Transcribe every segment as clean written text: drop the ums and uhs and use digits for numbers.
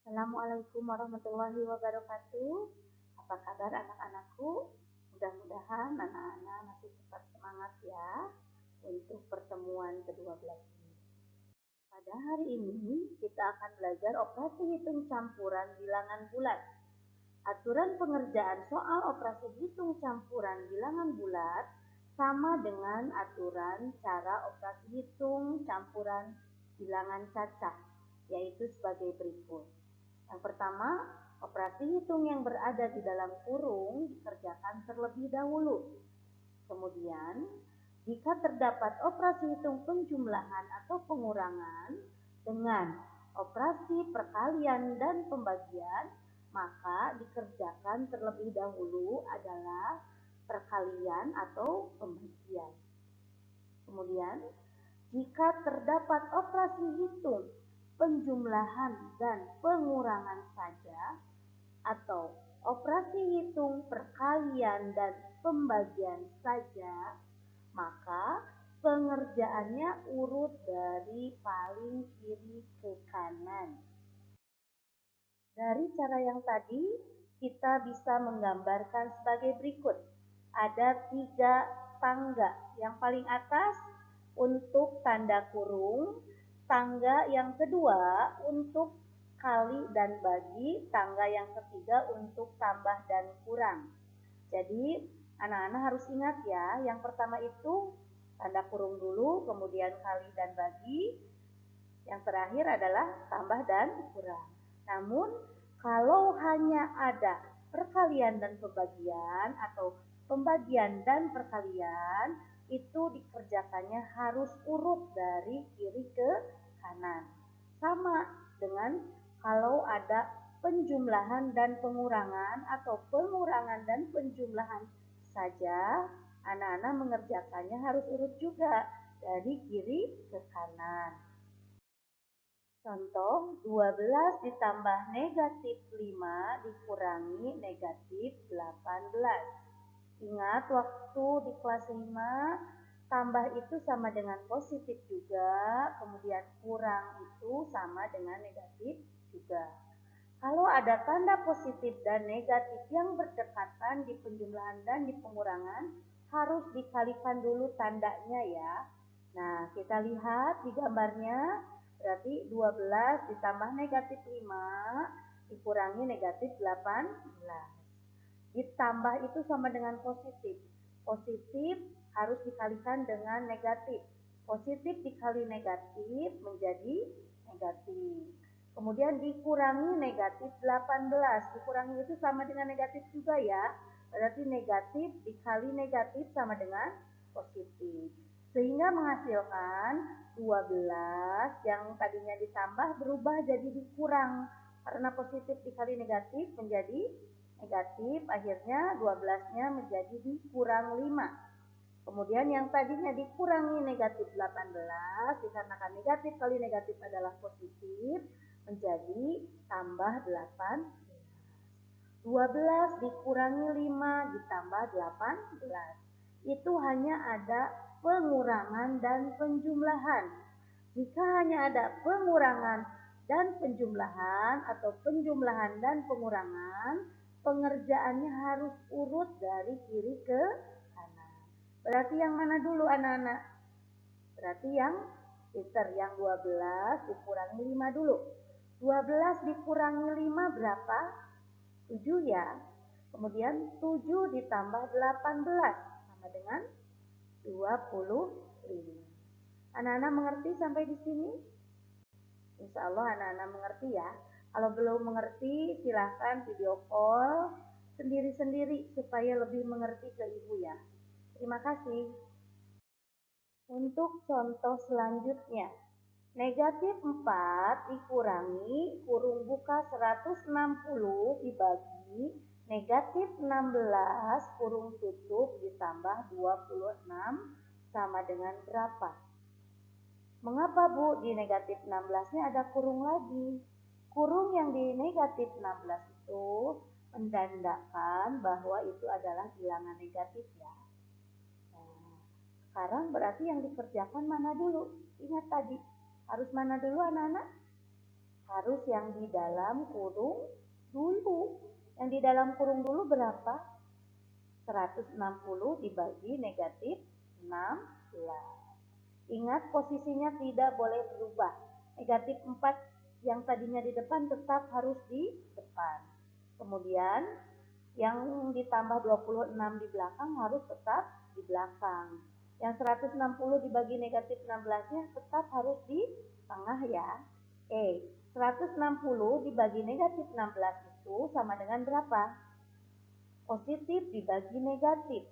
Assalamualaikum warahmatullahi wabarakatuh. Apa kabar anak-anakku? Mudah-mudahan anak-anak masih tetap semangat ya untuk pertemuan ke-12 ini. Pada hari ini kita akan belajar operasi hitung campuran bilangan bulat. Aturan pengerjaan soal operasi hitung campuran bilangan bulat sama dengan aturan cara operasi hitung campuran bilangan cacah, yaitu sebagai berikut. Yang pertama, operasi hitung yang berada di dalam kurung dikerjakan terlebih dahulu. Kemudian, jika terdapat operasi hitung penjumlahan atau pengurangan dengan operasi perkalian dan pembagian, maka dikerjakan terlebih dahulu adalah perkalian atau pembagian. Kemudian, jika terdapat operasi hitung penjumlahan dan pengurangan saja atau operasi hitung perkalian dan pembagian saja, maka pengerjaannya urut dari paling kiri ke kanan. Dari cara yang tadi, kita bisa menggambarkan sebagai berikut. Ada 3 tangga. Yang paling atas untuk tanda kurung, tangga yang kedua untuk kali dan bagi, tangga yang ketiga untuk tambah dan kurang. Jadi anak-anak harus ingat ya, yang pertama itu tanda kurung dulu, kemudian kali dan bagi, yang terakhir adalah tambah dan kurang. Namun kalau hanya ada perkalian dan pembagian atau pembagian dan perkalian, itu dikerjakannya harus urut dari kiri ke kanan. Sama dengan kalau ada penjumlahan dan pengurangan atau pengurangan dan penjumlahan saja, anak-anak mengerjakannya harus urut juga dari kiri ke kanan. Contoh, 12 ditambah negatif 5 dikurangi negatif 18. Ingat waktu di kelas 5, tambah itu sama dengan positif juga, kemudian kurang itu sama dengan negatif juga. Kalau ada tanda positif dan negatif yang berdekatan di penjumlahan dan di pengurangan, harus dikalikan dulu tandanya ya. Nah, kita lihat di gambarnya, berarti 12 ditambah negatif 5 dikurangi negatif 18. Ditambah itu sama dengan positif. Positif harus dikalikan dengan negatif. Positif dikali negatif menjadi negatif. Kemudian dikurangi negatif 18. Dikurangi itu sama dengan negatif juga ya. Berarti negatif dikali negatif sama dengan positif. Sehingga menghasilkan 12 yang tadinya ditambah berubah jadi dikurang. Karena positif dikali negatif menjadi negatif, akhirnya 12-nya menjadi dikurang 5. Kemudian yang tadinya dikurangi negatif 18, dikarenakan negatif kali negatif adalah positif, menjadi tambah 8. 12 dikurangi 5 ditambah 18. Itu hanya ada pengurangan dan penjumlahan. Jika hanya ada pengurangan dan penjumlahan atau penjumlahan dan pengurangan, pengerjaannya harus urut dari kiri ke kanan. Berarti yang mana dulu anak-anak? Berarti yang yang 12 dikurangi 5 dulu. 12 dikurangi 5 berapa? 7 ya. Kemudian 7 ditambah 18 sama dengan 25. Anak-anak mengerti sampai di sini? Insya Allah anak-anak mengerti ya. Kalau belum mengerti, silahkan video call sendiri-sendiri supaya lebih mengerti ke ibu ya. Terima kasih. Untuk contoh selanjutnya, negatif 4 dikurangi kurung buka 160 dibagi negatif 16 kurung tutup ditambah 26 sama dengan berapa? Mengapa Bu di negatif 16-nya ada kurung lagi? Kurung yang di negatif 16 itu mendandakan bahwa itu adalah bilangan negatif ya. Nah, sekarang berarti yang dikerjakan mana dulu? Ingat tadi, harus mana dulu anak-anak? Harus yang di dalam kurung dulu. Yang di dalam kurung dulu berapa? 160 dibagi negatif 16. Ingat posisinya tidak boleh berubah. Negatif 4 yang tadinya di depan tetap harus di depan. Kemudian yang ditambah 26 di belakang harus tetap di belakang. Yang 160 dibagi negatif 16-nya tetap harus di tengah ya. 160 dibagi negatif 16 itu sama dengan berapa? Positif dibagi negatif.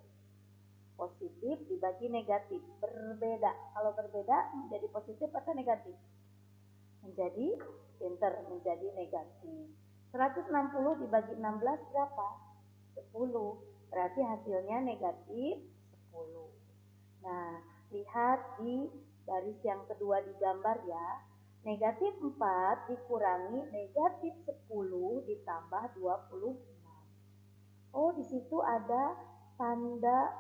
Positif dibagi negatif. Berbeda. Kalau berbeda menjadi positif atau negatif? Menjadi pinter, menjadi negatif. 160 dibagi 16 berapa? 10. Berarti hasilnya negatif 10. Nah, lihat di baris yang kedua di gambar ya. Negatif 4 dikurangi negatif 10 ditambah 26. Oh, di situ ada tanda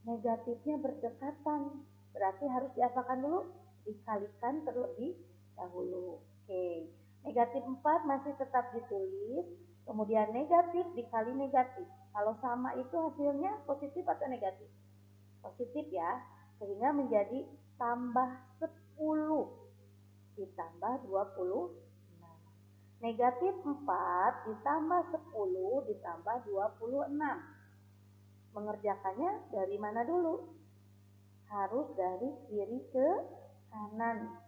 negatifnya berdekatan. Berarti harus diapakan dulu? Dikalikan terlebih dahulu. Oke. Negatif 4 masih tetap ditulis. Kemudian negatif dikali negatif. Kalau sama itu hasilnya positif atau negatif? Positif ya. Sehingga menjadi tambah 10 ditambah 20. Nah, negatif 4 ditambah 10 ditambah 26. Mengerjakannya dari mana dulu? Harus dari kiri ke kanan.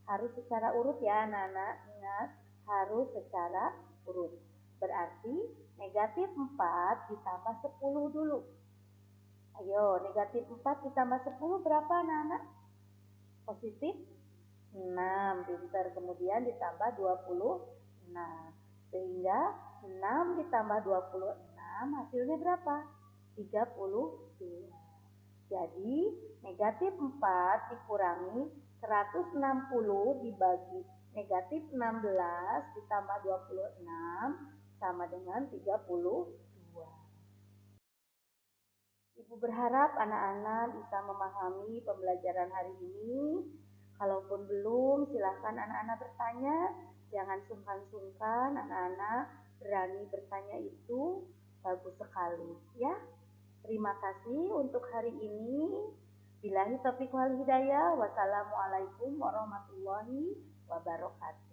Harus secara urut ya anak-anak. Ingat, harus secara urut. Berarti negatif 4 ditambah 10 dulu. Ayo, negatif 4 ditambah 10 berapa anak-anak? Positif 6. Pinter. Kemudian ditambah 26. Sehingga 6 ditambah 26 hasilnya berapa? 32. Jadi negatif 4 dikurangi 160 dibagi negatif 16 ditambah 26 sama dengan 32. Ibu berharap anak-anak bisa memahami pembelajaran hari ini. Kalaupun belum, silakan anak-anak bertanya. Jangan sungkan-sungkan, anak-anak berani bertanya itu bagus sekali ya. Terima kasih untuk hari ini. Billahi taufiq wal hidayah. Wassalamualaikum warahmatullahi wabarakatuh.